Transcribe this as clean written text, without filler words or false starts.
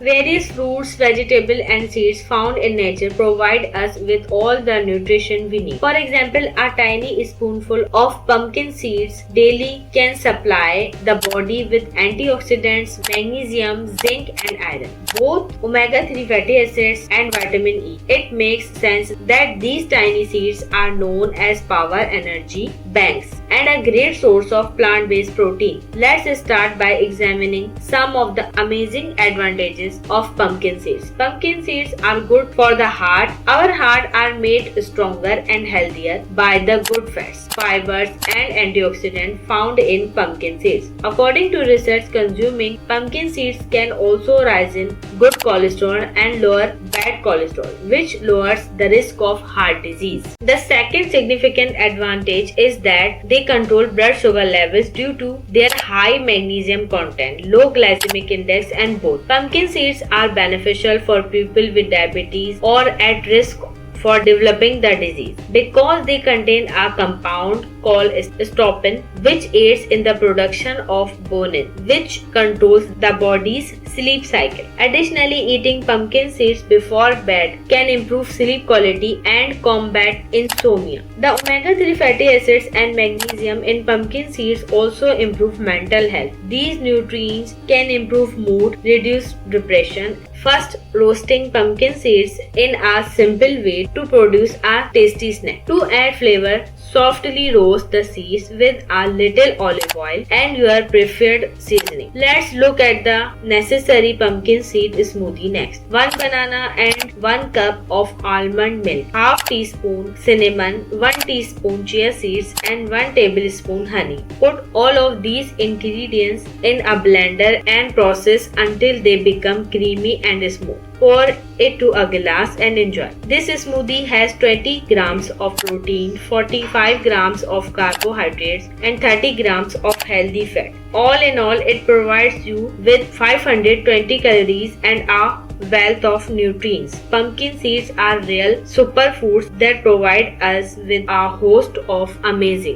Various fruits, vegetables, and seeds found in nature provide us with all the nutrition we need. For example, a tiny spoonful of pumpkin seeds daily can supply the body with antioxidants, magnesium, zinc, and iron, both omega-3 fatty acids and vitamin E. It makes sense that these tiny seeds are known as power energy banks and a great source of plant-based protein. Let's start by examining some of the amazing advantages of pumpkin seeds. Pumpkin seeds are good for the heart. Our heart are made stronger and healthier by the good fats, fibers, and antioxidants found in pumpkin seeds. According to research, consuming pumpkin seeds can also rise in good cholesterol and lower bad cholesterol, which lowers the risk of heart disease. The second significant advantage is that they control blood sugar levels due to their high magnesium content, low glycemic index, and both. Pumpkin seeds are beneficial for people with diabetes or at risk for developing the disease because they contain a compound called stopin, which aids in the production of bonin, which controls the body's sleep cycle. Additionally, eating pumpkin seeds before bed can improve sleep quality and combat insomnia. The omega-3 fatty acids and magnesium in pumpkin seeds also improve mental health. These nutrients can improve mood, reduce depression. First, roasting pumpkin seeds in a simple way to produce a tasty snack. To add flavor, softly roast the seeds with a little olive oil and your preferred seasoning. Let's look at the necessary pumpkin seed smoothie next. 1 banana and 1 cup of almond milk, half teaspoon cinnamon, 1 teaspoon chia seeds, and 1 tablespoon honey. Put all of these ingredients in a blender and process until they become creamy and smooth. Pour it to a glass and enjoy. This smoothie has 20 grams of protein, 45 grams of carbohydrates, and 30 grams of healthy fat. All in all, it provides you with 520 calories and a wealth of nutrients. Pumpkin seeds are real superfoods that provide us with a host of amazing